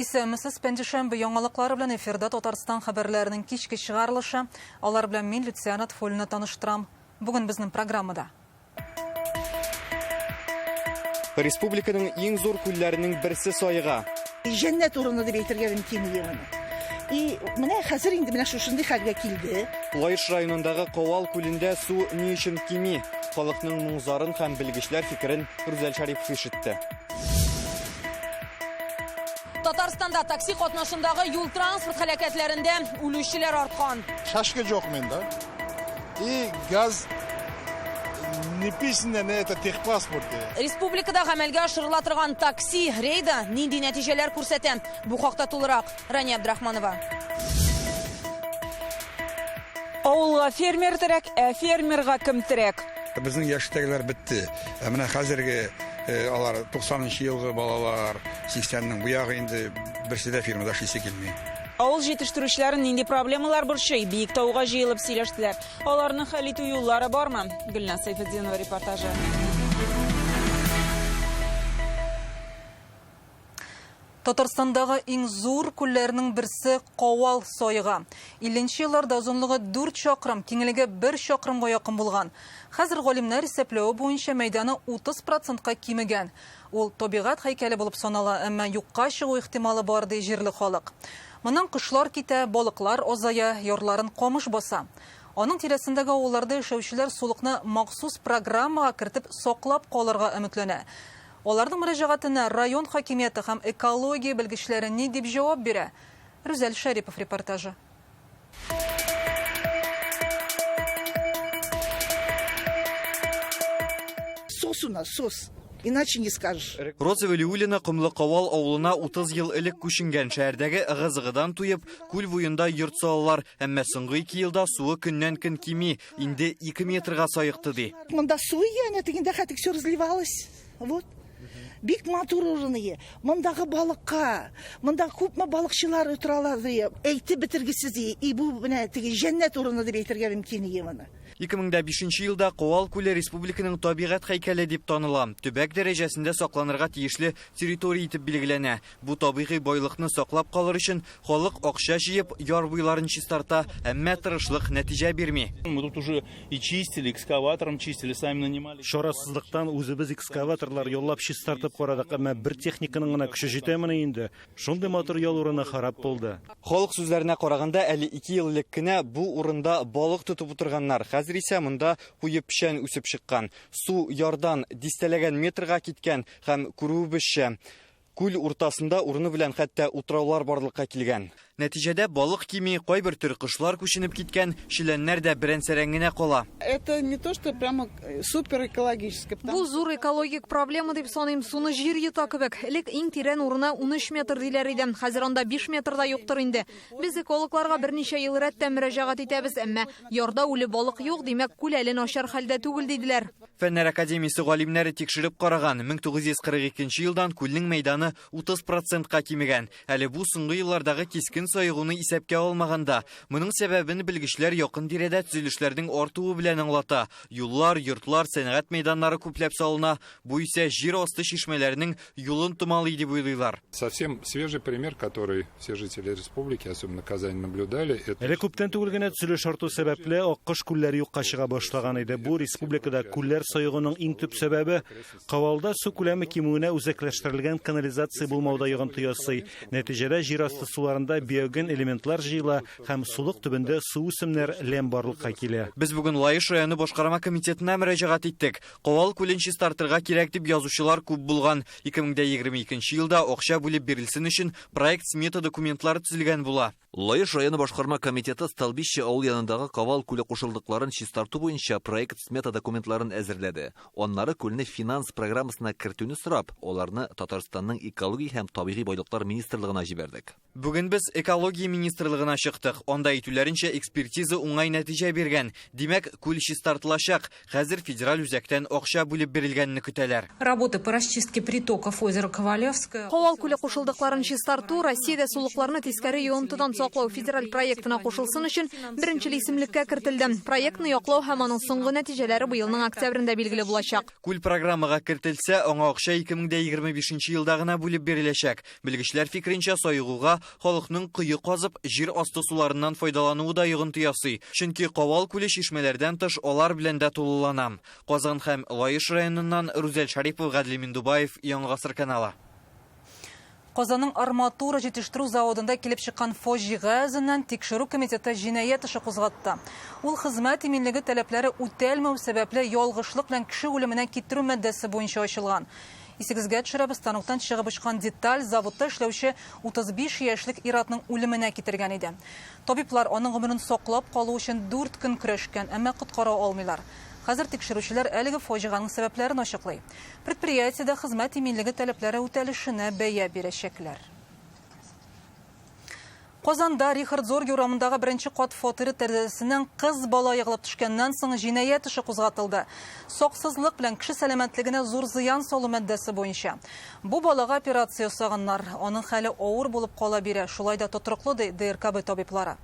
Исәмесез пәндешәмбе яңалыклары белән эфирда Татарстан хәбәрләренең кичке чыгарылышы. Алар белән мин Люциана Тфолина таныштырам. Бүген безнең программада. Республиканың иң зур күлләренең берсе Сайга. Җәннәт урыны дип әйтергә мөмкин аны. И менә хәзер инде менә шушындый хәлгә килде. Лаеш районындагы Ковал күлендә су ни өчен кими? Халыкның моңзарын һәм белгечләр фикерен Рүзәл Шарипов ишетте. Татарстанда такси катнашындагы юл транспорт һәлакәтләрендә үлүчеләр арткан. Шашка жоқ менда. И газ не писано на это техпаспорте. Республикада гамәлгә ашырыла торган такси рейда нинди нәтиҗәләр күрсәтә? Бу хакта тулырак Рания Абдрахманова. Авылга фермер терәк, фермерга кем терәк? Безнең яшьтәгеләр бетте. Менә хәзерге алар 90-нчы елгы балалар, 80-нең бу ягы инде берсе дә фирмада эшлисе килми. Авыл җитештерүчеләрен нинди проблемалар борчый? Биектауга җыелып сөйләштеләр. Аларны хәл итү юллары бармы? Гөлназ Сайфетдинова репортажы. Татарстандагы иң зур күлләрнең берсе Ковал Сайга. 50нче елларда озынлыгы 4 чакрым, киңлеге 1 чакрымга якын булган. Хәзер галимнәр исәпләве буенча мәйданы 30%-ка кимегән. Ул табигать һәйкәле булып санала, әмма юкка чыгу ихтималы бар ди җирле халык. Моннан кошлар китә, балыклар азая, ярларын камыш баса. Аның тирәсендәге авылларда яшәүчеләр сулыкны махсус программага кертеп саклап калырга өметләнә. Аларның мөрәҗәгатенә район хакимияте һәм экология белгечләре ни дип җавап бирә? Рүзәл Шарипов репортажы. Сос у нас, сос. Иначе не скажешь. Роза Вәлиуллина Кымлы Ковал авылына 30 ел элек күченгән. Шәһәрдәге ыгы-зыгыдан туеп, күл буенда йорт салалар. Әмма соңгы 2 елда суы көннән-көн кими, инде 2 метрга сайыкты ди. Монда су яна тегендә хәтик все разливалось. Вот. Бик матур урыны. Мондагы балыкка, монда күпме балыкчылар утыралар ди. Әйтеп бетергесез. И бу менә теге җәннәт урыны дип әйтергә мөмкин аны. 2005 елда Ковал күле республиканың табигать һәйкәле дип таныла. Төбәк дәрәҗәсендә сакланырга тиешле территория итеп билгеләнә. Бу табигый байлыкны саклап калыр өчен халык акча җыеп, яр буйларын чистарта, әмма тырышлык нәтиҗә бирми. Мы тут уже и чистили, экскаватором чистили, сами нанимали. Шарасызлыктан үзебез экскаваторлар яллап чистартып карадык, әмма бер техниканың гына көче җитәме инде. Шундый матур ял урыны харап булды. Халык сүзләренә караганда, әле 2 ел элек кенә бу урында балык тотып утырганнар. Хәзер исә монда куе пешән үсеп чыккан. Су ярдан дистәләгән метрга киткән һәм күрүебезчә, күл уртасында урыны белән хәтта утраулар барлыкка килгән. Нәтиҗәдә балык кими, кайбер төр кошлар күченеп киткән, шиләннәр дә беренсәрән генә кала. Это не то, что прямо супер экологическое. Бу зур экологик проблема дип саныйм. Суны җир йота кебек. Элек иң тирән урына 13 метр диләр иде. Хәзер анда 5 метрда юктыр инде. Без экологларга берничә ел рәттән мөрәҗәгать итәбез, әмма ярда үле балык юк, димәк күл әле начар хәлдә түгел диделәр. Фәннәр академиясе галимнәре тикшереп караган. 1942 елдан күлнең мәйданы 30%-ка кимегән. Әле бу соңгы еллардагы кискен сайыгуны исәпкә алмаганда. Моның сәбәбен белгечләр якын тирәдә төзелешләрнең артуы белән аңлата. Юллар, йортлар, сәнәгать мәйданнары күпләп салына. Бу исә җир асты чишмәләренең юлын томалый дип уйлыйлар. Совсем свежий пример, который все жители республики, особенно Казани, наблюдали. Әле күптән түгел генә төзелеш арту сәбәпле аккош күлләре юкка чыга башлаган иде. Бу республикада күлләр сайыгының иң төп сәбәбе Ковалда су күләме кимүенә үзәкләштерелгән канализация булмауда йогынты ясый. Нәтиҗәдә җир асты суларында биоген элементлар җыела һәм сулык төбендә су үсемнәр ләм барлыкка килә. Без бүген Лаеш районы башкарма комитетына мөрәҗәгать иттек. Ковал күлен чистартырга кирәк дип язучылар күп булган. 2022 елда акча бүлеп бирелсен өчен проект смета документлары төзелгән була. Лаеш районы башкарма комитеты Столбище авыл янындагы Ковал күле кушылдыкларын чистарту буенча проект смета документларын әзерләде. Аннары күлне финанс программасына кертүне сорап, аларны Татарстанның экология һәм табигый байлыклар министрлыгына җибәрдек. Бүген без Экология министрлыгына чыктык. Онда әйтүләренчә экспертиза уңай нәтиҗә биргән. Димәк, күл чистартылачак. Хәзер федераль үзәктән акча бүлеп бирелгәнне көтәләр. Работы по расчистке притоков озера Ковалевское. Кавал күле кушылдыкларын чистарту Россиядә сулыкларны тискәре йогынтыдан саклау федераль проектына кушылсын өчен беренче исемлеккә кертелде. Проектны яклау һәм аның соңгы нәтиҗәләре быелның октябрендә билгеле булачак. Күл программага кертелсә, аңа акча 2025 елда гына бүлеп биреләчәк. Белгечләр фикеренчә, сайыгуга халыкның кыю казып, җир асты суларыннан файдалануы да йогынты ясый. Чөнки Кавал күле чишмәләрдән тыш алар белән дә тулылана. Казан һәм Лаеш районыннан Рүзәл Шарипов, Гадли Миндубаев, Яңа Гасыр каналы. Казанның арматура җитештерү заводында килеп чыккан фаҗига әзеннән тикшерү комитеты җинаять эше кузгатты. Ул хезмәт иминлеге таләпләре үтәлмәү сәбәпле ялгышлык белән кеше үлеменә китерү маддәсе буенча ачылган. Исегезгә төшерәбез, станоктан чыгып очкан деталь заводта эшләүче 35 яшьлек ир-атның үлеменә китергән иде. Табиблар аның гомерен саклап калу өчен 4 көн көрәшкән, әмма коткара алмыйлар. Хәзер тикшерүчеләр әлеге фаҗиганың сәбәпләрен ачыклый. Предприятиедә хезмәт иминлеге таләпләре үтәлешенә бәя бирәчәкләр. Казанда Рихард Зорге урамындагы беренче кат фатиры тәрәзәсеннән кыз бала ягылып төшкәннән соң җинаять эше кузгатылды. Саксызлык белән кеше сәламәтлегенә зур зыян салу маддәсе буенча. Бу балага операция ясаганнар. Аның хәле авыр булып кала бирә. Шулай да тотрыклы ДРКБ табиблары.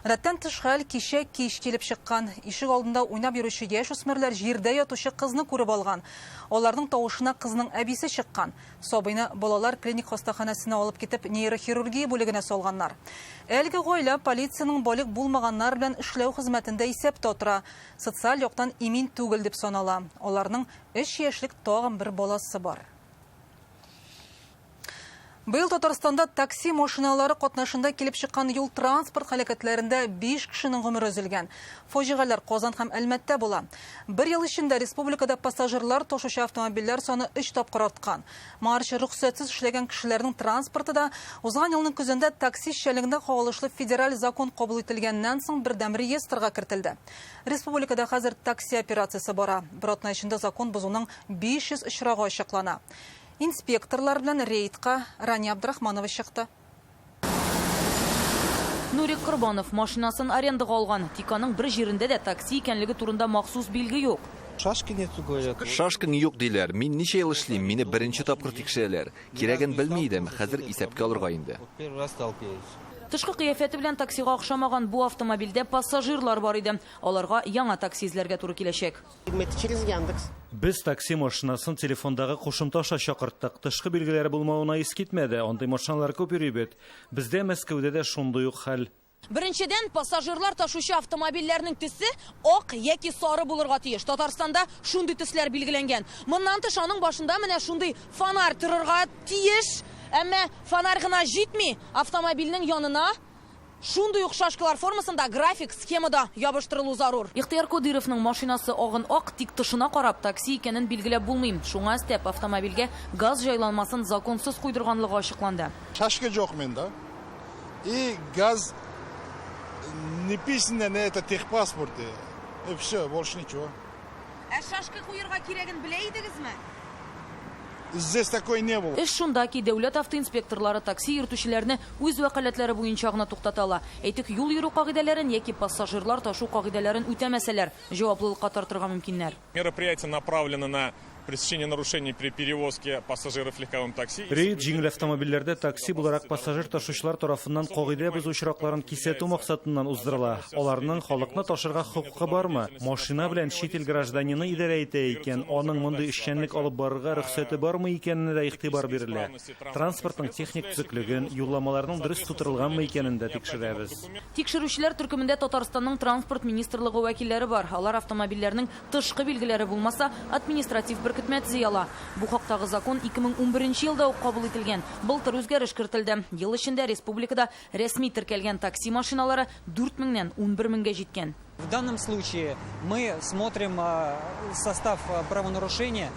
Рәттән тыш хәл кичә кич килеп чыккан. Ишек алдында уйнап йөрүче яшь үсмерләр җирдә ятучы кызны күреп алган. Аларның тавышына кызның әбисе чыккан. Сабыйны балалар клиник хастаханәсенә алып китеп нейрохирургия бүлегенә салганнар. Әлеге гаилә полициянең балык булмаганнар белән эшләү хезмәтендә исәптә тора. Социаль яктан имин түгел дип санала. Аларның 3 яшьлек тагын бер баласы бар. Быел Татарстанда такси машиналары катнашында килеп чыккан юл транспорт һәлакәтләрендә 5 кешенең гомере өзелгән. Фаҗигалар Казан һәм Әлмәттә була. Бер ел эчендә республикада пассажирлар ташучы автомобильләр саны 3 тапкыр арткан. Моңарчы рөхсәтсез эшләгән кешеләрнең транспорты да узган елның көзендә такси эшчәнлегендә кагылышлы федераль закон кабул ителгәннән соң бердәм реестрга кертелде. Республикада хәзер такси операциясе бара. Бер атна эчендә закон бозуның 500 очрагы ачыклана. Инспекторлар белән рейдка Рания Абдрахманова чыкты. Нурик Кырбанов машинасын арендага алган. Тик аның бер җирендә дә такси икәнлеге турында махсус билге юк. Шашка нету, говорят. Шашкаң юк диләр. Мин ничә ел эшлим, мине беренче тапкыр тикшерәләр. Кирәген белми идем, хәзер исәпкә алырга инде. Тышкы кыяфәте белән таксига охшамаган бу автомобильдә пассажирлар бар иде. Аларга яңа такси эзләргә туры киләчәк. Без такси машинасын телефондагы кушымта аша чакырттык. Тышкы билгеләре булмавына ис китмәде. Андый машиналар күп йөри бит. Бездә Мәскәүдә дә шундый ук хәл. Беренчедән, пассажирлар ташучы автомобильләрнең төсе ак яки сары булырга тиеш. Татарстанда шундый төсләр билгеләнгән. Моннан тыш аның башында менә шундый фонарь торырга тиеш. Әмма фонарь гына җитми, автомобильнең янына шундый ук шашкалар формасында график схемада ябыштырылу зарур. Ихтияр Кодировның машинасы агын ак, тик тышына карап такси икәнен билгеләп булмый. Шуңа степ автомобильгә газ җайланмасын законсыз куйдырганлыгы ачыкланды. Шашка жоқ менда. И газ не писано на это техпаспорте. И все, больше ничего. Шашка куярга кирәген белә идегезме? Здесь такой не было. Эш шунда ки дәүләт автоинспекторлары такси йөртүчеләрне үз вәкаләтләре буенча гына туктатала. Әйтик, юл йөрү кагыйдәләрен яки пассажирлар ташу кагыйдәләрен үтәмәсәләр, җаваплылыкка тартырга мөмкиннәр. Мероприятие направлено на пресечение нарушений при перевозке пассажиров легковым такси. Рейд җиңел автомобильләрдә такси буларак пассажир ташучылар тарафыннан кагыйдә бозу очракларын кисәтү максатыннан уздырыла. Аларның халыкны ташырга хокукы бармы? Машина белән чит ил гражданины идарә итә икән, аның мондый эшчәнлек алып барырга рөхсәте бармы икәненә дә игътибар бирелә. Транспортның техник төзеклеген, юлламаларның дөрес тутырылганмы икәнен дә тикшерәбез. Тикшерүчеләр төркемендә Татарстанның транспорт министрлыгы вәкилләре бар. Алар автомобильләрнең тышкы билгеләре булмаса, административ беркетмә төзеяла. Бу хактагы закон 2011 елда ук кабул ителгән. Былтыр үзгәреш кертелде. Ел эчендә республикада рәсми теркәлгән такси машиналары 4000-нән 11000-гә җиткән. В данном случае мы смотрим состав правонарушения.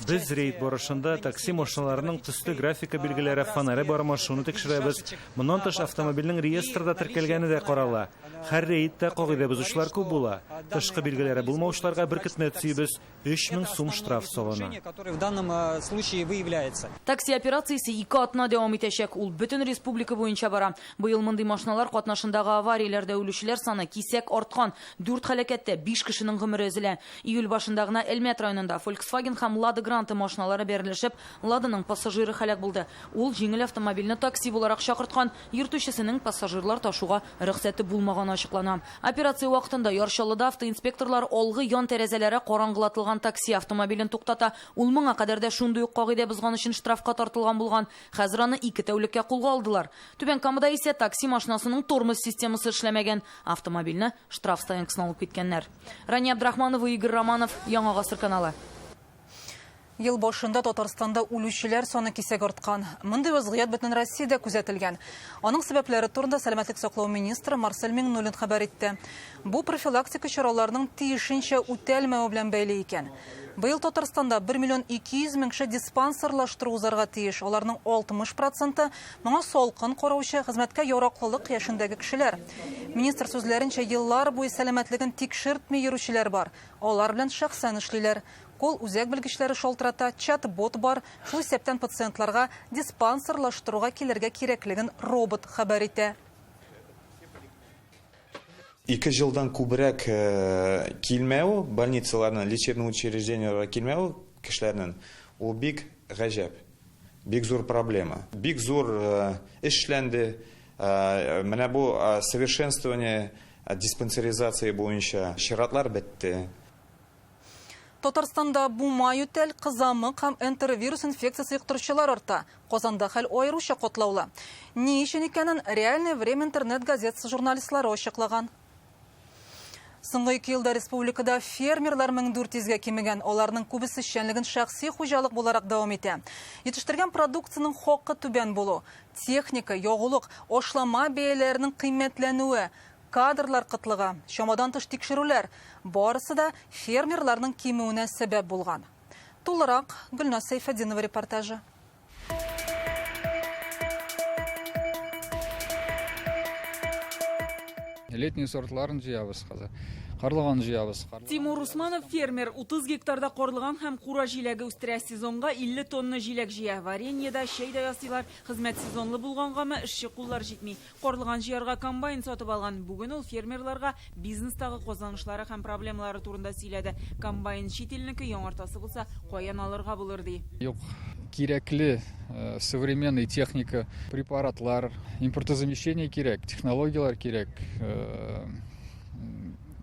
Без рейд барышында такси машиналарының төсле графика билгеләре фонаре бармы шуны тикшерәбез. Моннан тыш автомобильнең реестрда теркәлгәне дә карала. Һәр рейдтә кагыйдә бозучылар күп була. Тышкы билгеләре булмаучыларга беркетмә төсибез 3000 сум штраф салына. Который в данном случае выявляется. Такси операциясы 2 атна дәвам итәчәк. Ул бөтен республика буенча бара. Быел мондый машиналар катнашындагы аварияләрдә үлүчеләр саны кисәк арткан. 4 хәлакәттә 5 кешенең гомере өзелә. Июль башында гына Әлмәт районында Volkswagen һәм Lada Granta машиналары берләшеп, Ладаның пассажиры хәлак булды. Ул җиңел автомобильне такси буларак чакырткан, йөртүчесенең пассажирлар ташуга рөхсәте булмаганы ачыклана. Операция вакытында Яршалыда автоинспекторлар алгы ян тәрәзәләре караңгылатылган такси автомобилен туктата. Ул моңа кадәр дә шундый ук кагыйдә бозган өчен штрафка тартылган булган. Хәзер аны 2 тәүлеккә кулга алдылар. Түбән Камада исә такси машинасының тормоз системасы эшләмәгән. Автомобильне штраф стоянкасына алып киткәннәр. Рания Абдрахманова, Игорь Романов, Яңа Гасыр каналы. Ел башында Татарстанда үлүчеләр саны кисәк арткан. Мондый вазгыять бөтен Россиядә күзәтелгән. Аның сәбәпләре турында сәламәтлек саклау министры Марсель Миңнуллин хәбәр итте. Бу профилактика чараларының тиешенчә үтәлмәү белән бәйле икән. Быел Татарстанда 1 200 000 кеше диспансерлаштыру узарга тиеш. Аларның 60% моңа салкын караучы хезмәткә яраклылык яшендәге кешеләр. Министр сүзләренчә, еллар буе сәламәтлеген тикшертми йөрүчеләр бар. Алар белән шәхсән эшлиләр. Кол үзәк белгечләре шалтырата, чат-бот бар. Шул исәптән пациентларга диспансерлаштыруга килергә кирәклеген робот хәбәр итә. 2 жылдан күбрәк килмәү, больницаларның, лечебный учрежденияларга килмәү кешеләрнең, ул бик гаҗәп, бик зур проблема. Бик зур эшләнде. Менә бу совершенствование диспансеризация буенча чиратлар бетте. Татарстанда бума ютәл, кызамык һәм энтеровирус инфекциясы йоктыручылар арта. Казанда хәл аеруча катлаулы. Ни өчен икәнен Реальное время интернет газетасы журналистлары ачыклаган. Соңгы 2 елда республикада фермерлар 1400-гә кимегән. Аларның күбесе эшчәнлеген шәхси хуҗалык буларак дәвам итә. Yetiştергән продукцияның хакы түбән булу, техника, ягулык, ашлама бәяләренең кыйммәтләнүе, кадрлар кытлыгы, чамадан тыш тикшерүләр барысы да фермерларның кимүенә сәбәп булган. Тулырак Гөлназ Сәйфәдинова репортажы. Летний сортларын җыябыз хәзер. Карлыган җыябыз. Тимур Усманов фермер 30 гектарда карлыган һәм кура җиләге үстерә. Сезонга 50 тонна җиләк җыя. Вареньеда, чәй дә ясыйлар. Хезмәт сезонлы булгангамы эшче куллар җитми. Карлыган җыярга комбайн сатып алган. Бүген ул фермерларга бизнестагы казанышлары һәм проблемалары турында сөйләде. Комбайн чит илнеке яңартасы булса, каян алырга булыр ди. Юк, кирәкле современный техника, препаратлар, импортозамещение кирәк, технологиялар кирәк,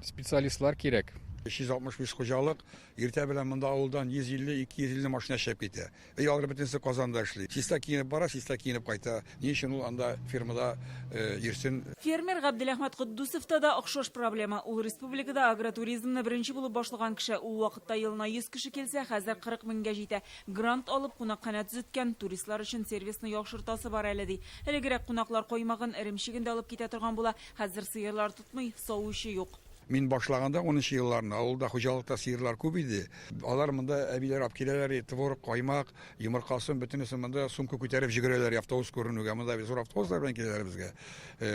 специалистлар кирәк. 165 хуҗалык, иртә белән монда авылдан 150-250 машина шәп китә. Алар бөтенсе Казанда эшли. Чиста киенеп бара, чиста киенеп кайта. Ни өчен ул анда фермада йөрсен? Фермер Габделәхмәт Куддусовта да охшаш проблема. Ул республикада агротуризмны беренче булып башлаган кеше. Ул вакытта елына 100 кеше килсә, хәзер 40 меңгә җитә. Грант алып кунакханә төзеткән, туристлар өчен сервисны яхшыртасы бар әле ди. Элегрәк кунаклар коймагын эремчеген дә алып китә торган була. Хәзер сыерлар тотмый, савучы юк. Мин башлаганда 10 елларында авылда хуҗалыкта сыерлар күп иде. Алар монда әбиләр алып киләләр, творог, каймак, йомыркасын бөтенесен монда сумка күтәреп җигерәләр автобус күренүгә. Монда без зур автобуслар белән киләләр безгә.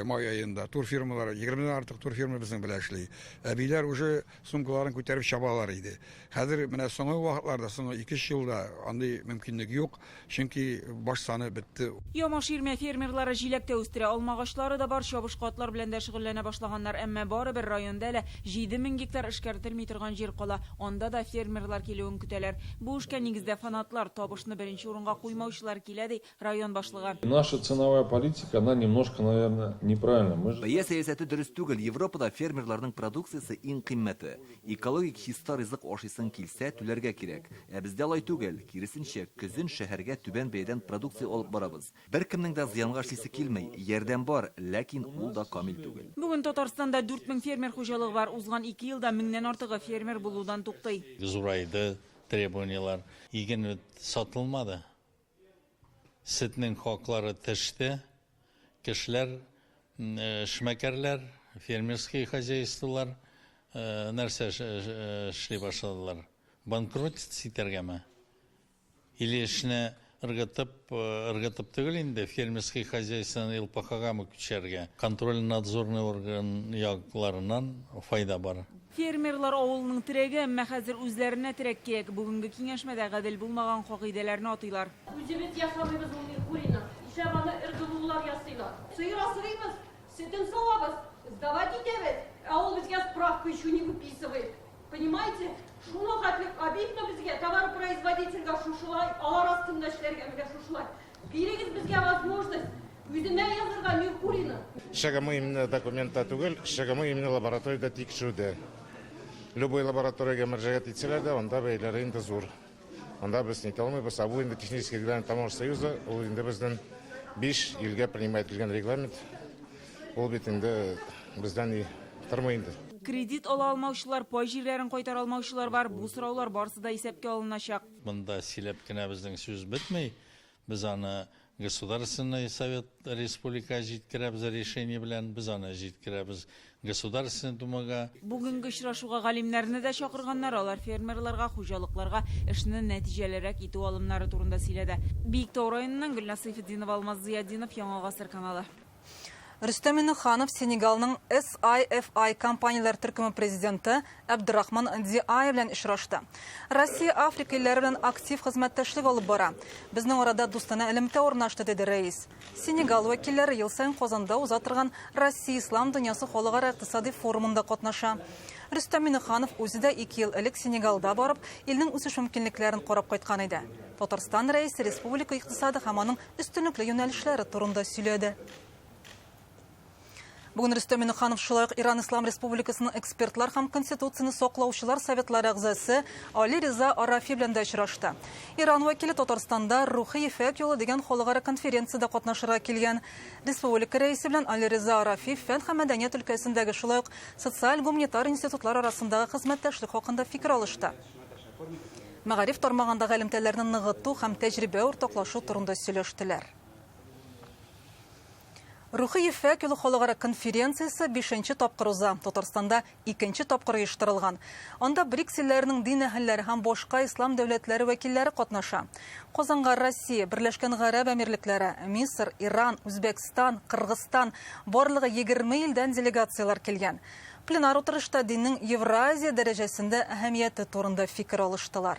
Май айында тур фирмалар, 20 артык тур фирма безнең белән эшли. Әбиләр уже сумкаларын күтәреп чабалар иде. Хәзер менә соңгы вакытларда, соңгы 2 елда андый мөмкинлек юк, чөнки баш саны бетте. Ямаширмә фермерлары җиләктә үстерә, алмагачлары да бар, чабышкатлар белән дә шөгыльләнә башлаганнар, әмма барыбер районда 7000 гектар эшкәртелми торган җир кала. Анда да фермерлар килүен көтәләр. Бу эшкә нигездә фанатлар, табышны беренче урынга куймаучылар килә ди район башлыгы. Наша ценовая политика, она немножко, наверное, неправильна. Бәя сәясәте дөрес түгел. Европада фермерларның продукциясе иң кыйммәте. Экологик хиста ризык ашыйсын килсә, түләргә кирәк. Ә бездә алай түгел. Киресенчә, көзен шәһәргә түбән бәядән продукция алып барабыз. Беркемнең дә зыянга эшлисе килмәй. Ярдәм бар, ләкин ул да камил түгел. Бүген Татарстанда 4000 фермер хуҗалыгы бар. Узган 2 елда 1000дән артыгы фермер булудан туктый. Зурайды требованиялар. Иген сатылмады. Сөтнең хаклары төште. Кешеләр, эшмәкәрләр, фермерские хозяйстволар нәрсә эшли башладылар. Банкротство итәргәме? Или эшне ыргытып түгел инде фермерский хозяйствоны ЛПХгамы күчәргә. Контроль-надзорный орган якларынан файда бар. Фермерлар авылының терәге, әмма хәзер үзләренә терәк кирәк. Бүгенге киңәшмәдә гадел булмаган кагыйдәләрне атыйлар. Үзебез ясамыйбыз ул курина. Ишәбаны ыргылулар ясыйлар. Сыйыр асырыйбыз, сөтен савабыз, сдавать итәбез. Ә ул безгә справка еще не выписывает. Понимаете? Шуны хәтлек обидно безгә, товаропроизводительгә шушылай, алар астында эшләргә безгә шушылай. Бирегез безгә возможность. Үземә язырга Меркурина. Шагамы именно документта түгел, шагамы именно лабораторияда тикшерүдә. Любой лабораторияга мөрәҗәгать итсәләр дә, анда бәяләре инде зур. Анда без не алмыйбыз, бу инде технический регламент Таможенного союза, ул инде безнең 5 елгә принимать ителгән регламент. Ул бит инде бездән тормый инде. Кредит ала алмаучылар, пай җирләрен кайтара алмаучылар бар. Бу сораулар барысы да исәпкә алыначак. Монда сөйләп кенә безнең сүз бетмәй. Без аны Государственный совет республика җиткерәбез решение белән, без аны җиткерәбез Государственный думага. Бүгенге очрашуга галимнәрне дә чакырганнар, алар фермерларга, хуҗалыкларга эшне нәтиҗәлерәк итү алымнары турында сөйләде. Биектау районыннан Гөлназ Сайфетдинова, Алмаз Зияддинов, Яңа Гасыр каналы. Рөстәм Миннеханов Сенегалның SIFI компанияләр төркеме президенты Абдрахман Диай белән очрашты. Россия Африка илләре белән актив хезмәттәшлек алып бара. Безнең арада дустана элемтә урнашты, диде рәис. Сенегал вәкилләре ел саен Казанда уза торган Россия Ислам дөньясы халыкара икътисади форумында катнаша. Рөстәм Миннеханов үзе дә 2 ел элек Сенегалда барып, илнең үсеш мөмкинлекләрен карап кайткан иде. Татарстан рәисе республика икътисады һәм аның өстенлекле юнәлешләре турында сөйләде. Бүген Рөстәм Миннеханов шулай ук Иран Ислам Республикасының экспертлар һәм конституцияны саклаучылар советлары әгъзасы Али Риза Арафи белән дә очрашты. Иран вәкиле Татарстанда рухи ифәк юлы дигән халыкара конференцияда катнашырга килгән. Республика рәисе белән Али Риза Арафи фән һәм мәдәният өлкәсендәге шулай ук социаль гуманитар институтлар арасындагы хезмәттәшлек хакында фикер алышты. Мәгариф тармагындагы элемтәләрне ныгыту һәм тәҗрибә уртаклашу турында сөйләштеләр. Рухи ифәк юлы халыкара конференциясе 5-нче тапкыр уза. Татарстанда 2-нче тапкыр оештырылган. Анда БРИКС илләренең дин әһелләре һәм башка ислам дәүләтләре вәкилләре катнаша. Казанга Россия, Берләшкән Гарәп Әмирлекләре, Мисыр, Иран, Үзбәкстан, Кыргызстан барлыгы 20 илдән делегациялар килгән. Пленар утырышта диннең Евразия дәрәҗәсендә әһәмияте турында фикер алыштылар.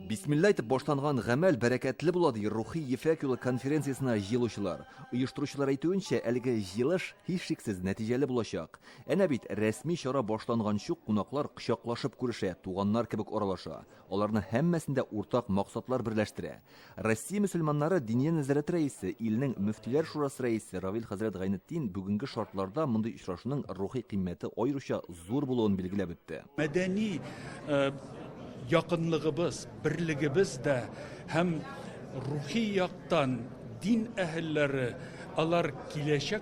Бисмилла итеп башланган гамәл бәрәкәтле булады рухи ефәк юлы конференциясына җыелучылар. Оештыручылар әйтүенчә, әлеге җыелыш һичшиксез нәтиҗәле булачак. Әнә бит рәсми чара башланганчы кунаклар кочаклашып күрешә, туганнар кебек аралаша. Аларны һәммәсендә уртак максатлар берләштерә. Россия мөселманнары диния нәзарәт рәисе, илнең мөфтиләр шурасы рәисе Равил хәзрәт Гайнетдин бүгенге шартларда мондый очрашуның рухи кыйммәте аеруча зур булуын билгеләп үтте. Мәдәни якынлыгыбыз, бирлегебез дә һәм рухи яктан дин әһелләре алар киләчәк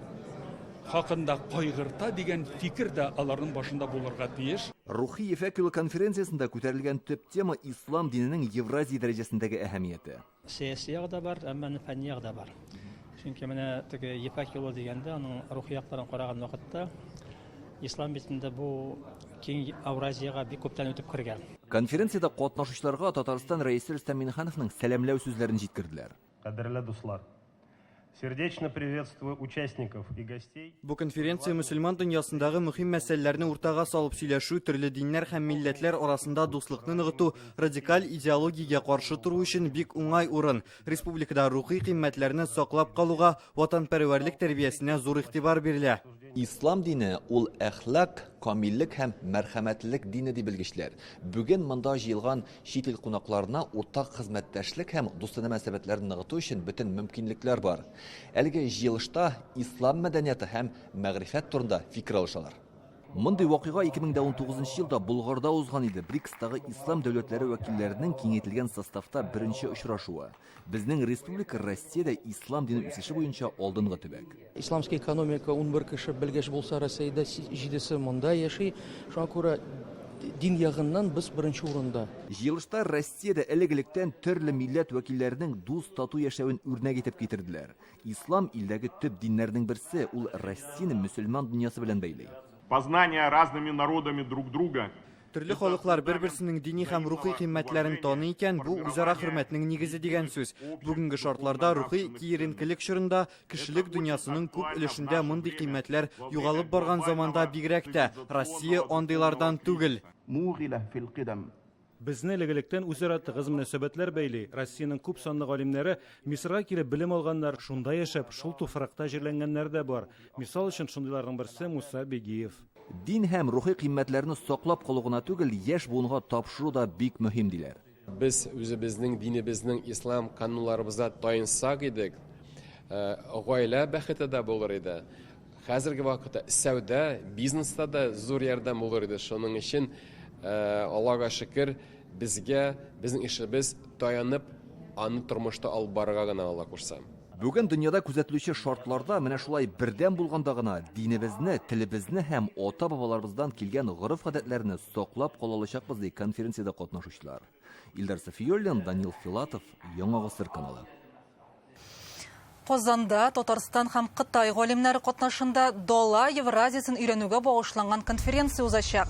хакында кайгырта дигән фикер дә аларның башында булырга тиеш. Рухи ефәк юлы конференциясында күтәрелгән төп тема ислам диненең Евразия дәрәҗәсендәге әһәмияте. Сәяси ягда бар, әмма фәнни ягда бар. Чөнки менә теге ефәк юлы дигәндә, аның рухи яктарын караган вакытта ислам битендә бу киң Евразияга бик күптән үтеп кергән. Конференцияда катнашучыларга Татарстан рәисе Рөстәм Миннехановның сәламләү сүзләрен җиткерделәр. Кадерле дуслар, сердечно приветствую участников и гостей. Бу конференция мөселман дөньясындагы мөһим мәсьәләләрне уртага салып сөйләшү, төрле диннәр һәм милләтләр арасында дуслыкны ныгыту, радикаль идеологиягә каршы туру өчен бик уңай урын. Республикада рухи кыйммәтләрне саклап калуга, ватанпәрвәрлек тәрбиясенә зур игътибар бирелә. Ислам дине ул әхлак, камиллек һәм мәрхәмәтлек дине дип белгечләр. Бүген монда җыелган чит ил кунакларына уртак хезмәттәшлек һәм дустана мөнәсәбәтләрне ныгыту өчен бөтен мөмкинлекләр бар. Әлеге җыелышта ислам мәдәнияте һәм мәгърифәт турында фикер алышалар. Мондый вакыйга 2019 елда Булгарда узган иде. БРИКСтагы ислам дәүләтләре вәкилләренең киңәйтелгән составта беренче очрашуы. Безнең республика Россиядә ислам дине үсеше буенча алдынгы төбәк. Исламская экономика 11 кеше белгәч булса, Россиядә 7-се монда яши. Шуңа күрә дин ягыннан без беренче урында. Җыелышта Россиядә элек-электән төрле милләт вәкилләренең дус тату яшәвен үрнәк итеп китерделәр. Ислам илдәге төп диннәрнең берсе, ул Россияны мөселман дөньясы белән бәйли. Познание разными народами друг друга. Төрле халыклар бер-берсенең дини һәм рухи кыйммәтләрен таный икән, бу үзара хөрмәтнең нигезе дигән сүз. Бүгенге шартларда рухи киеренкелек чорында кешелек дөньясының күп өлешендә мондый кыйммәтләр югалып барган заманда бигрәк тә Россия андыйлардан түгел. Безне элек-электән үзара тыгыз мөнәсәбәтләр бәйли. Россиянең күп санлы галимнәре Мисырга килеп белем алганнар, шунда яшәп, шул туфракта җирләнгәннәр дә бар. Мисал өчен шундыйларның берсе Муса Бегиев. Дин һәм рухи кыйммәтләрне саклап калу гына түгел, яшь буынга тапшыру да бик мөһим диләр. Без үзебезнең динебезнең ислам кануннарыбызга таянсак идек, гаилә бәхете дә булыр иде. Хәзерге вакытта сәүдә, бизнеста да зур ярдәм булыр иде. Шуның өчен Аллага шөкер, безгә безнең эшебез таянып, аны тормышта алып барырга гына Алла кушса. Бүген дөньяда күзәтелүче шартларда менә шулай бердәм булганда гына динебезне, телебезне һәм ата-бабаларыбыздан килгән горыф-гадәтләрне саклап кала алачакбыз ди конференциядә катнашучылар. Илдар Сафиуллин, Данил Филатов, Яңа гасыр каналы. Казанда Татарстан һәм Кытай галимнәре катнашында Дала Евразиясын өйрәнүгә багышланган конференция узачак.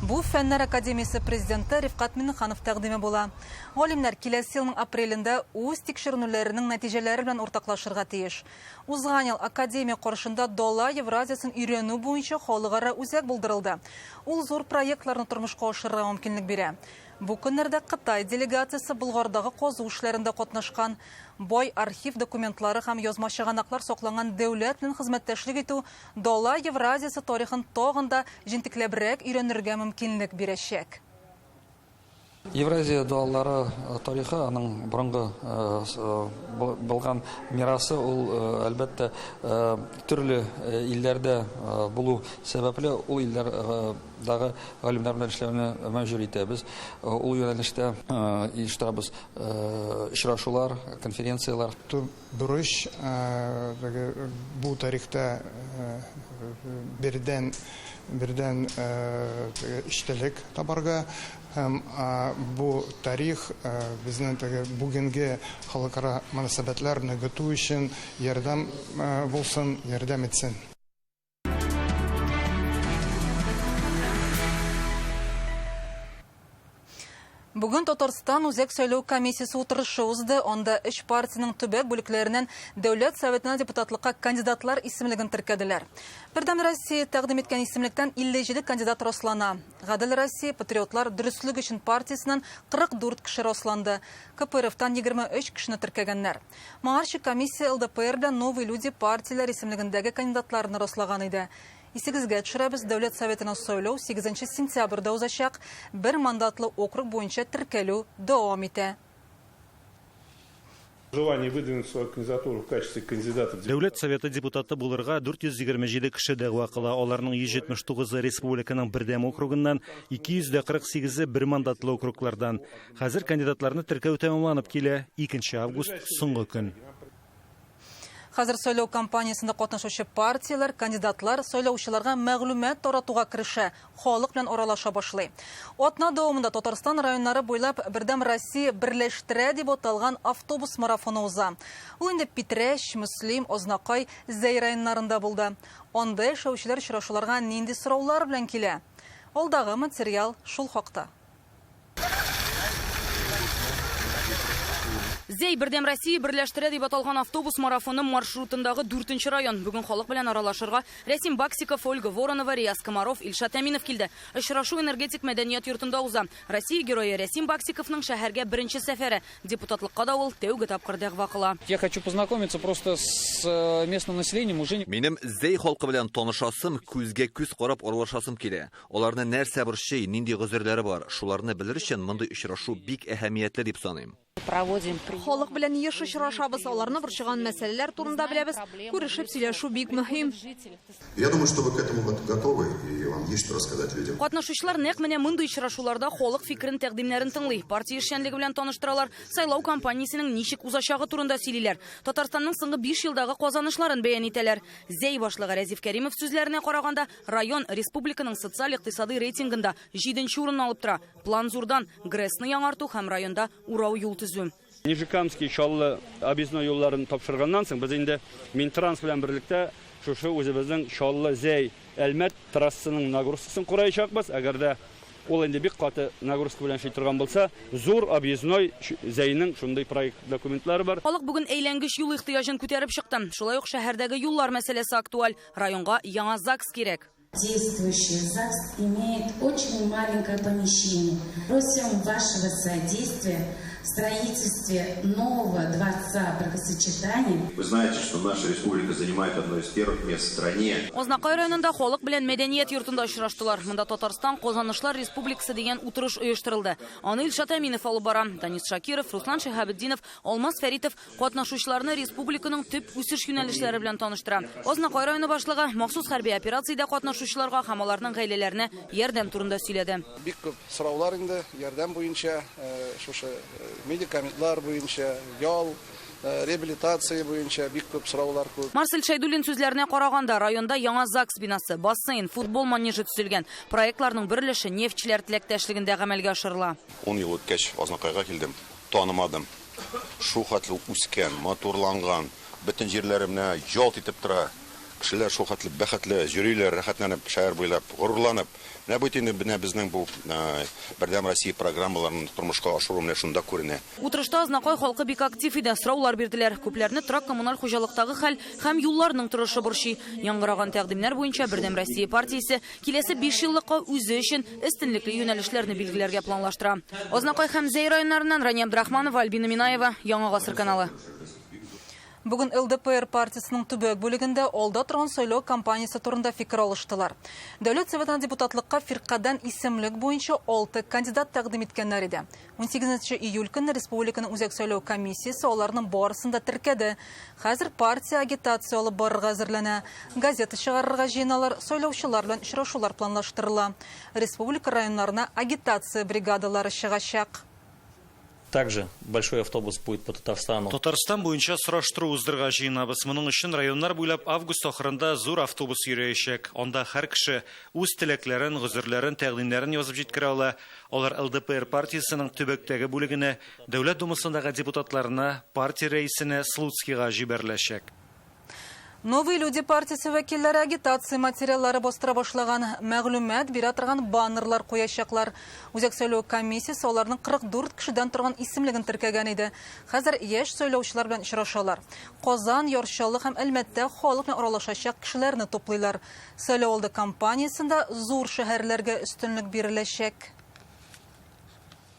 Бу Фәннәр академиясе президенты Рифкат Миннеханов тәкъдиме була. Галимнәр киләсе елның апрелендә үз тикшеренүләренең нәтиҗәләре белән уртаклашырга тиеш. Узган ел академия каршында Дала Евразиясын өйрәнү буенча халыкара үзәк булдырылды. Ул зур проектларны тормышка ашырырга мөмкинлек бирә. Бу көннәрдә Кытай делегациясе Болгардагы казу эшләрендә катнашкан. Бай архив документлары һәм язма чыганаклар сакланган дәүләт белән хезмәттәшлек итү Дала Евразиясы тарихын тагын да җентекләбрәк өйрәнергә мөмкинлек бирәчәк. Евразия дуаллары тарихы, аның борынгы булган мирасы, ул әлбәттә төрле илләрдә булу сәбәпле ул илләрдәге галимнәр белән эшләүне мәҗбүр итәбез. Ул юнәлештә оештырабыз очрашулар, конференциялар. Бурыч бу тарихта бердән иштелек табарга һәм бу тарих безнең бүгенге халыкара мөнәсәбәтләрне ныгыту өчен ярдәм булсын, ярдәм итсен. Бүген Татарстан үзәк сайлау комиссиясе утырышы узды. Анда эш партияның төбәк бүлекләреннән дәүләт советына депутатлыкка кандидатлар исемлеген теркәделәр. Бердәм Россия тәкъдим иткән исемлектән 57 кандидат раслана. Гадел Россия патриотлар дөрестлек өчен партиясеннән 44 кеше расланды. КПРФтан 23 кешене теркәгәннәр. Моңарчы комиссия ЛДПР белән Новые люди партияләр исемлегендәге кандидатларны раслаган иде. Исегезгә төшерәбез, дәүләт советына сайлау 8 сентябрьдә узачак. Бер мандатлы округ буенча теркәлү дәвам итә. Желание выдвинуть свою кандидатуру в качестве кандидата. Дәүләт советы депутаты булырга 427 кеше дәгъва кыла. Аларның 179-ы республиканың бердәм округыннан, 248-е бер мандатлы округлардан. Хәзер кандидатларны теркәү тәмамланып килә. 2 август соңгы көн. Хәзер сайлау кампаниясында катнашучы партиялар, кандидатлар сайлаучыларга мәгълүмат таратуга киреше, халык белән аралаша башлый. Атна дәвамында Татарстан районнары буйлап Бердәм Россия берләштерә дип аталган автобус марафоны уза. Ул инде Питрәч, Мөслим, Ознакай, Зәй районнарында булды. Анда яшәүчеләр очрашуларга нинди сораулар белән килә? Алдагы материал шул хакта. Зәй Бердәм Россия берләштерә дип аталган автобус марафоны маршрутындагы 4-нче район. Бүген халык белән аралашырга Рәсим Баксиков, Ольга Воронова, Риас Комаров, Илшат Әминов килде. Очрашу энергетик мәдәният йортында уза. Россия герое Рәсим Баксиковның шәһәргә беренче сәфәре. Депутатлыкка да ул тәүге тапкыр дәгъва кыла. Я хочу познакомиться просто с местным населением уже. Минем Зәй халкы белән танышасым, күзгә күз карап аралашасым килә. Аларны нәрсә борчый, нинди гозерләре бар, шуларны белер өчен мондый очрашу бик әһәмиятле дип саныйм. проводим. Халык белән еш очрашабыз, аларны борчыган мәсьәләләр турында беләбез. Күрешеп сөйләшү бик мөһим. Я думаю, что вы к этому готовы, и вам есть что рассказать людям. Катнашучылар нәкъ менә мондый очрашуларда халык фикерен тәкъдимнәрен тыңлый, партия эшчәнлеге белән таныштыралар, сайлау кампаниясенең ничек узачагы турында сөйлиләр. Татарстанның соңгы 5 елдагы казанышларын бәян итәләр. Зәй башлыгы Рәзиф Кәримов сүзләренә караганда, район республиканың социаль-икътисади рейтингында 7нче урынны алып тора. План зурдан ГРЭСны яңарту һәм районда урау юл төзү. Нижекамский Чаллы объездной юлларын тапшырганнан соң, без инде Минтранс белән берлектә шушы үзебезнең Чаллы Зәй Әлмәт трассаның нагрузкасын кураячакбыз. Әгәр дә ул инде бик каты нагрузка белән шый торган булса, зур объездной Зәйнең шундый проект документлары бар. Халык бүген әйләнгеч юл ихтыяҗын күтәреп чыкты. Шулай ук шәһәрдәге юллар мәсьәләсе актуаль. Районга яңа ЗАГС кирәк. Действующий ЗАГС имеет очень маленькое помещение. Просим вашего содействия в строительстве нового дворца бракосочетания. Вы знаете, что наша республика занимает одно из первых мест в стране. Азнакай районында халык белән мәдәният йортында очраштылар. Монда Татарстан Казанышлар Республикасы дигән утырыш оештырылды. Аны Илшат Әминов алып бара. Данис Шакиров, Руслан Шәһәбетдинов, Алмаз Фәритов катнашучыларны республиканың төп үсеш юнәлешләре белән таныштыра. Азнакай районы башлыгы махсус хәрби операциядә катнашучыларга һәм аларның гаиләләренә ярдәм турында сөйләде. Бик күп сораулар инде ярдәм буенча, шушы медикаментлар буенча, ял, реабилитация буенча бик күп сораулар күп. Марсель Шайдуллин сүзләренә караганда, районда яңа ЗАГС бинасы, бассейн, футбол манежы төзелгән. Проектларның берлеше нефтчеләр теләктәшлегендә гамәлгә ашырыла. 10 ел үткәч Азнакайга килдем, танымадым. Шу хәтле үскән, матурланган, бөтен җирләремне ялт итеп тора. Кешеләр шу хәтле бәхетле, йөриләр, рәхәтләнеп, шәһәр буйлап, горурланып. Менә бу инде безнең бу Бердәм Россия программаларын тормышка ашыру менә шунда күренә. Утырышта Азнакай халкы бик актив иде, сораулар бирделәр. Күпләрне торак коммуналь хуҗалыктагы хәл һәм юлларның торышы борчый. Яңгыраган тәкъдимнәр буенча Бердәм Россия партиясе киләсе 5 еллыкка үзе өчен өстенлекле юнәлешләрне билгеләргә планлаштыра. Азнакай һәм Зәй районнарыннан Рания Абдрахманова, Альбина Минаева, Яңа гасыр каналы. Бүген ЛДПР партиясының төбәк бүлегендә алда торган сайлау кампаниясе турында фикер алыштылар. Дәүләт советына депутатлыкка фиркадан исемлек буенча 6 кандидат тәкъдим иткәннәр иде. 18 июль көнне республиканың үзәк сайлау комиссиясе аларның барысын да теркәде. Хәзер партия агитация алып барырга әзерләнә. Газета чыгарырга җыеналар, сайлаучылар белән очрашулар планлаштырыла. Республика районнарына агитация бригадалары чыгачак. Также большой автобус будет по Татарстану. Татарстан буенча сораштыру уздырга җыенабыз. Моның өчен районнар буйлап август ахырында зур автобус йөрәячәк. Анда һәр кеше үз теләкләрен, гозерләрен, тәкъдимнәрен язып җиткерә ала. Алар ЛДПР партиясының төбәктәге бүлегенә, Дәүләт Думасындагы депутатларына, партия рәисенә Слуцкийга җибәреләчәк. Новые люди партиясе вәкилләре агитация материаллары бастыра башлаган, мәгълүмат бирә торган баннерлар куячаклар. Үзәк сайлау комиссиясе аларның 44 кешедән торган исемлеген теркәгән иде. Хәзер яшь сайлаучылар белән очрашалар. Казан, Яршаллы һәм Әлмәттә халык белән аралашачак кешеләрне топлыйлар. Сайлауалды кампаниясендә зур шәһәрләргә өстенлек биреләчәк.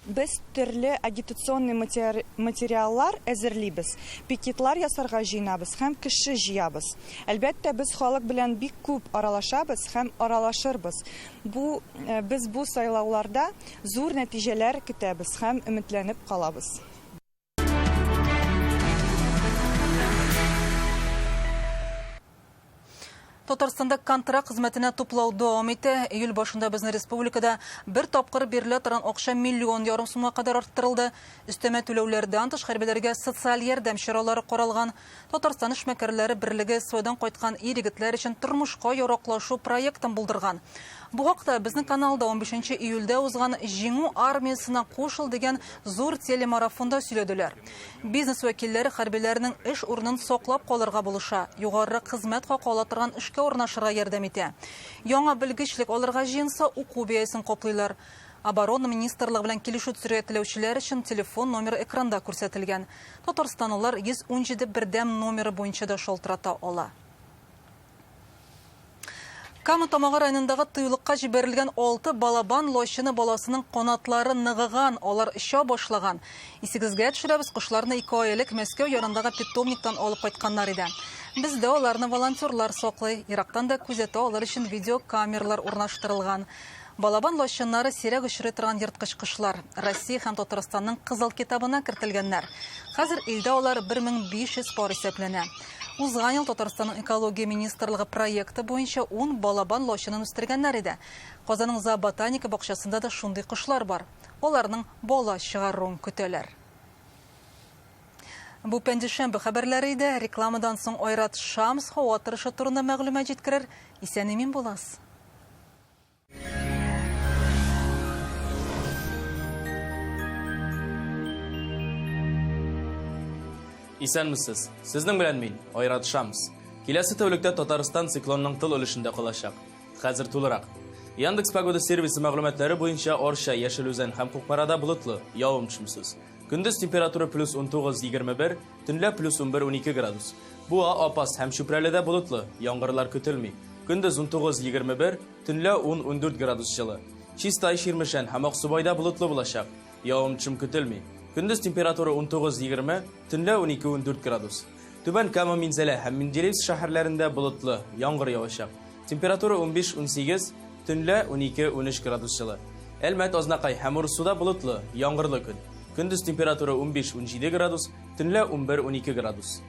Без төрле агитационный материаллар әзерлибез. Пикетлар ясарга җыенабыз һәм кеше җыябыз. Әлбәттә, без халык белән бик күп аралашабыз һәм аралашырбыз. Без бу сайлауларда зур нәтиҗәләр көтәбез һәм өметләнеп калабыз. Татарстанда контракт хезмәтенә туплау дәвам итә. Июль башында безнең республикада бер тапкыр бирелә торган акча $1,5 миллион сумга кадәр арттырылды. Өстәмә түләүләрдән тыш хәрбиләргә социаль ярдәм чаралары каралган. Татарстан эшмәкәрләре берлеге Судан кайткан ир-егетләр өчен тормышка яраклашу проектын булдырган. Бу хакта безнең каналда 15 июльдә узган Җиңү армиясына кушыл дигән зур телемарафонда сөйләделәр. Бизнес вәкилләре хәрбиләрнең эш урынын саклап калырга булыша, югары хезмәт хакы ала торган эшкә урнашырга ярдәм итә. Яңа белгечлек алырга җыенса, уку бәясен каплыйлар. Оборона министрлыгы белән килешү төзергә теләүчеләр өчен телефон номеры экранда күрсәтелгән. Татарстанлылар 117 бердәм номеры буенча да шалтырата ала. Кама-Тамага районындагы тыюлыкка җибәрелгән 6 балабан лошыны баласының канатлары ныгыган, алар оча башлаган. Исегезгә төшерәбез, кошларны 2 ай элек Мәскәү ярындагы питомниктан алып кайтканнар иде. Бездә аларны волонтерлар саклый, Ирактан да күзәтә алар өчен видеокамералар урнаштырылган. Балабан лошыннары сирәк очрый торган йырткыч кошлар. Россия һәм Татарстанның кызыл китабына кертелгәннәр. Хәзер илдә алар 1500 пар исәпләнә. Узган ел Татарстанның экология министрлыгы проекты буенча 10 балабан лошынын үстергәннәр иде. Казанның зооботаника бакчасында да шундый кошлар бар. Аларның бала чыгаруын көтәләр. Бу пәндишәмбе хәбәрләре иде. Рекламадан соң Айрат Шамс һава торышы турында мәгълүмат җиткерер. Исән-имин буласыз. Исәнмесез. Сезнең белән мин, Айрат Шамс. Киләсе тәүлектә Татарстан циклонның тыл өлешендә калачак. Хәзер тулырак. Яндекс Погода сервисы мәгълүматлары буенча Орша, Яшел Үзән һәм Кукмарада болытлы, явым-төшемсез. Көндез температура +19-21, төнлә +11-12 градус. Буа, Апас һәм Чүпрәледә болытлы, яңгырлар көтелми. Көндез 19-21, төнлә 10-14 градус җылы. Чистай, Ширмешән һәм Аксубайда болытлы булачак, явым-төшем көтелми. Көндез температура 19-20, төнлә 12-14 градус. Түбән Кама, Минзәлә һәм Менделеевск шәһәрләрендә болытлы, яңгыр явачак. Температура 15-18, төнлә 12-13 градус җылы. Әлмәт, Азнакай һәм Урсуда болытлы, яңгырлы көн. Көндез температура 15-17 градус, төнлә 11-12 градус.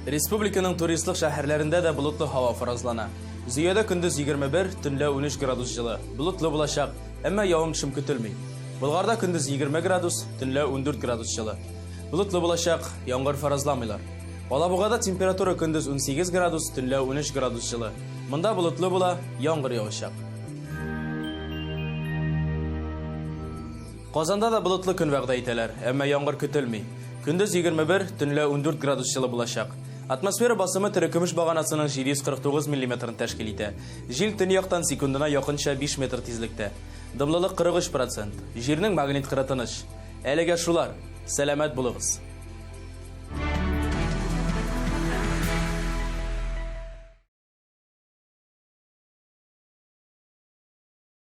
Республиканың туристлык шәһәрләрендә дә болытлы һава фаразлана. Зөядә көндез 21, төнлә 13 градус җылы. Болытлы булачак, әмма явым-төшем көтелми. Болгарда көндез 20 градус, төнлә 14 градус җылы. Болытлы булачак, яңгыр фаразламыйлар. Алабугада температура көндез 18 градус, төнлә 13 градус җылы. Монда болытлы була, яңгыр явачак. Казанда да болытлы көн вәгъдә итәләр, әмма яңгыр көтелми. Көндез 21, төнлә 14 градус җылы булачак. Атмосфера басымы терекөмеш баганасының 749 мм тәшкил итә. Җил төньяктан секундына якынча 5 метр тизлектә. Дымлылык 43%. Җирнең магнит кыры тыныч. Әлегә шулар. Сәламәт булыгыз.